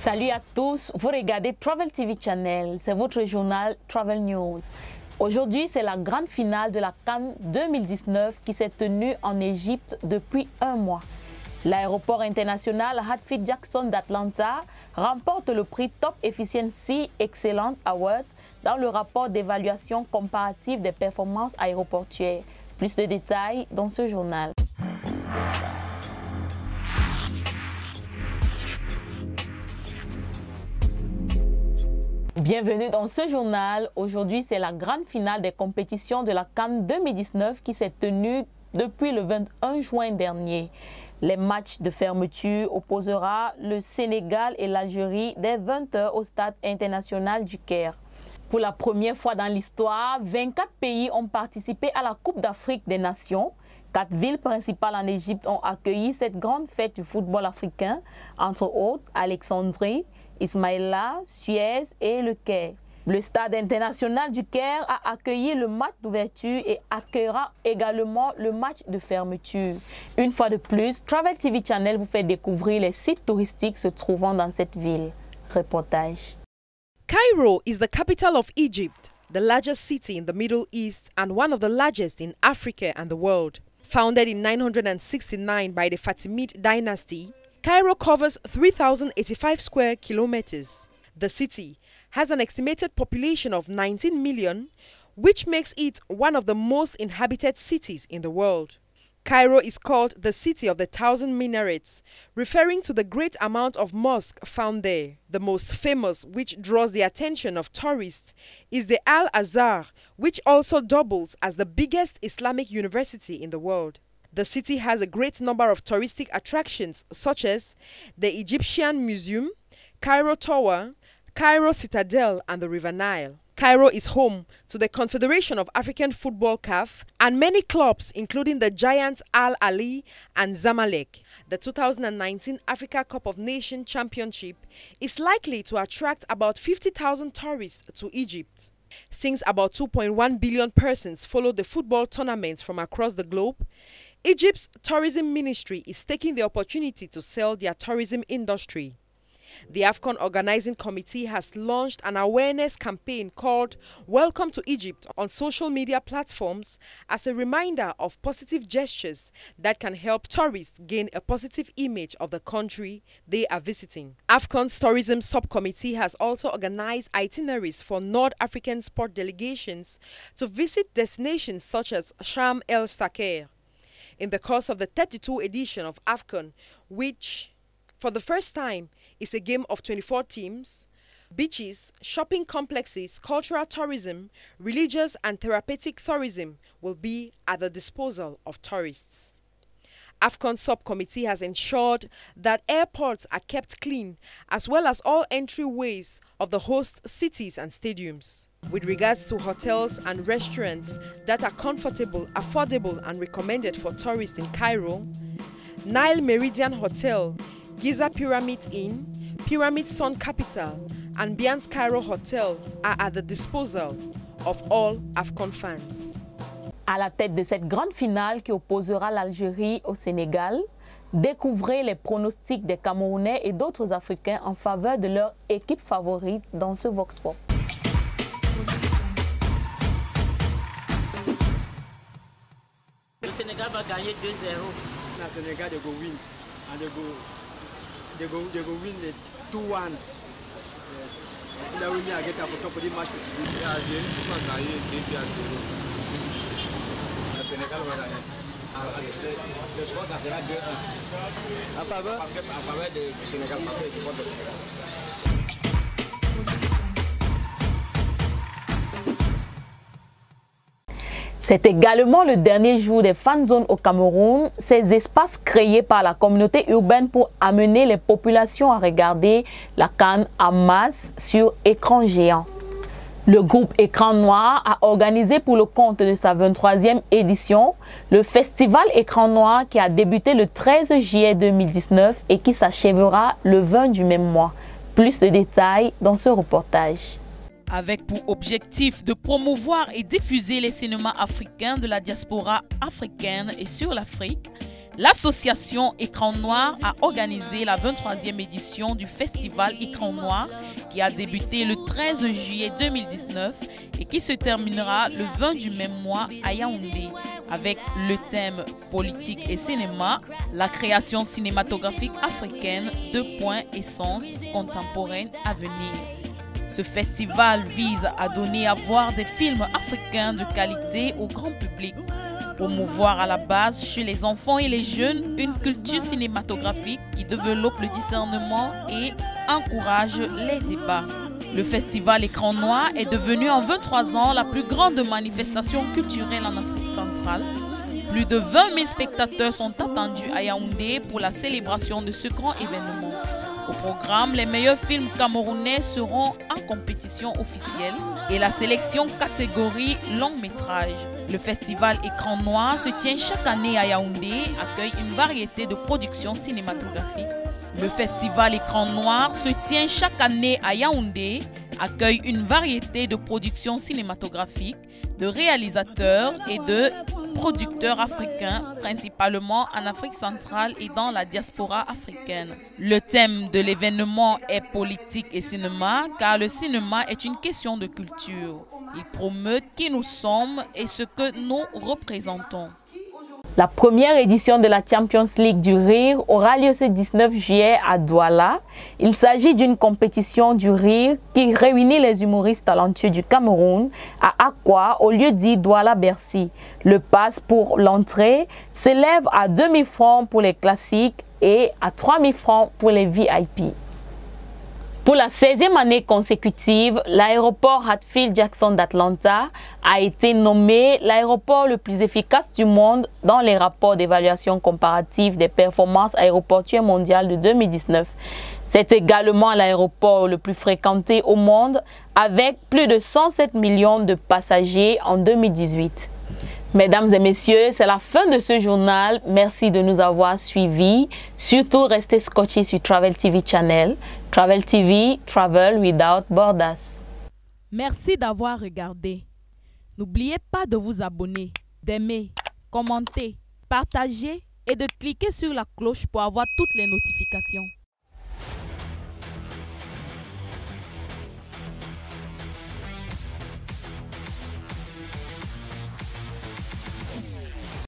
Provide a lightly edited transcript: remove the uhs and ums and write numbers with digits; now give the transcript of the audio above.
Salut à tous, vous regardez Travel TV Channel, c'est votre journal Travel News. Aujourd'hui, c'est la grande finale de la CAN 2019 qui s'est tenue en Égypte depuis un mois. L'aéroport international Hatfield Jackson d'Atlanta remporte le prix Top Efficiency Excellent Award dans le rapport d'évaluation comparative des performances aéroportuaires. Plus de détails dans ce journal. Bienvenue dans ce journal. Aujourd'hui, c'est la grande finale des compétitions de la CAN 2019 qui s'est tenue depuis le 21 juin dernier. Les matchs de fermeture opposera le Sénégal et l'Algérie dès 20 h au stade international du Caire. Pour la première fois dans l'histoire, 24 pays ont participé à la Coupe d'Afrique des Nations. 4 villes principales en Égypte ont accueilli cette grande fête du football africain, entre autres Alexandrie, Ismaïla, Suez et Le Caire. Le stade international du Caire a accueilli le match d'ouverture et accueillera également le match de fermeture. Une fois de plus, Travel TV Channel vous fait découvrir les sites touristiques se trouvant dans cette ville. Reportage. Cairo is the capital of Egypt, the largest city in the Middle East and one of the largest in Africa and the world. Founded in 969 by the Fatimid dynasty, Cairo covers 3,085 square kilometers. The city has an estimated population of 19 million, which makes it one of the most inhabited cities in the world. Cairo is called the City of the Thousand Minarets, referring to the great amount of mosques found there. The most famous, which draws the attention of tourists, is the Al-Azhar, which also doubles as the biggest Islamic university in the world. The city has a great number of touristic attractions such as the Egyptian Museum, Cairo Tower, Cairo Citadel and the River Nile. Cairo is home to the Confederation of African Football (CAF) and many clubs including the giants Al Ahly and Zamalek. The 2019 Africa Cup of Nations Championship is likely to attract about 50,000 tourists to Egypt. Since about 2.1 billion persons follow the football tournaments from across the globe, Egypt's tourism ministry is taking the opportunity to sell their tourism industry. The AFCON Organizing Committee has launched an awareness campaign called Welcome to Egypt on social media platforms as a reminder of positive gestures that can help tourists gain a positive image of the country they are visiting. AFCON's Tourism Subcommittee has also organized itineraries for North African sport delegations to visit destinations such as Sharm el-Sheikh. In the course of the 32nd edition of AFCON, which for the first time is a game of 24 teams, beaches, shopping complexes, cultural tourism, religious and therapeutic tourism will be at the disposal of tourists. AFCON subcommittee has ensured that airports are kept clean as well as all entryways of the host cities and stadiums. With regards to hotels and restaurants that are comfortable, affordable and recommended for tourists in Cairo, Nile Meridian Hotel, Giza Pyramid Inn, Pyramid Sun Capital and Bians Cairo Hotel are at the disposal of all AFCON fans. À la tête de cette grande finale qui opposera l'Algérie au Sénégal, découvrez les pronostics des Camerounais et d'autres Africains en faveur de leur équipe favorite dans ce Vox Pop. Le Sénégal va gagner 2-0. Le Sénégal they go win and they go win 2-1. Yes. C'est là où il y a un photo pour le match. L'Algérie va gagner 2-0. Le Sénégal va gagner. Le score ça sera 2-1. En faveur du Sénégal parce que c'est contre le Sénégal. C'est également le dernier jour des fan zones au Cameroun, ces espaces créés par la communauté urbaine pour amener les populations à regarder la CAN en masse sur écran géant. Le groupe Écran Noir a organisé pour le compte de sa 23e édition le festival Écran Noir qui a débuté le 13 juillet 2019 et qui s'achèvera le 20 du même mois. Plus de détails dans ce reportage. Avec pour objectif de promouvoir et diffuser les cinémas africains de la diaspora africaine et sur l'Afrique, L'association Écran Noir a organisé la 23e édition du festival Écran Noir qui a débuté le 13 juillet 2019 et qui se terminera le 20 du même mois à Yaoundé avec le thème politique et cinéma, la création cinématographique africaine, 2 points essence contemporaine à venir. Ce festival vise à donner à voir des films africains de qualité au grand public, promouvoir à la base chez les enfants et les jeunes une culture cinématographique qui développe le discernement et encourage les débats. Le festival Écran Noir est devenu en 23 ans la plus grande manifestation culturelle en Afrique centrale. Plus de 20 000 spectateurs sont attendus à Yaoundé pour la célébration de ce grand événement. Au programme, les meilleurs films camerounais seront en compétition officielle et la sélection catégorie long métrage. Le festival Écran Noir se tient chaque année à Yaoundé, accueille une variété de productions cinématographiques. Le festival Écran Noir se tient chaque année à Yaoundé, accueille une variété de productions cinématographiques, de réalisateurs et de producteurs africains, principalement en Afrique centrale et dans la diaspora africaine. Le thème de l'événement est politique et cinéma, car le cinéma est une question de culture. Il promeut qui nous sommes et ce que nous représentons. La première édition de la Champions League du rire aura lieu ce 19 juillet à Douala. Il s'agit d'une compétition du rire qui réunit les humoristes talentueux du Cameroun à Akwa au lieu dit Douala-Bercy. Le pass pour l'entrée s'élève à 2 000 francs pour les classiques et à 3 000 francs pour les VIP. Pour la 16e année consécutive, l'aéroport Hatfield-Jackson d'Atlanta a été nommé l'aéroport le plus efficace du monde dans les rapports d'évaluation comparative des performances aéroportuaires mondiales de 2019. C'est également l'aéroport le plus fréquenté au monde avec plus de 107 millions de passagers en 2018. Mesdames et messieurs, c'est la fin de ce journal. Merci de nous avoir suivis. Surtout, restez scotchés sur Travel TV Channel. Travel TV, Travel Without Borders. Merci d'avoir regardé. N'oubliez pas de vous abonner, d'aimer, commenter, partager et de cliquer sur la cloche pour avoir toutes les notifications.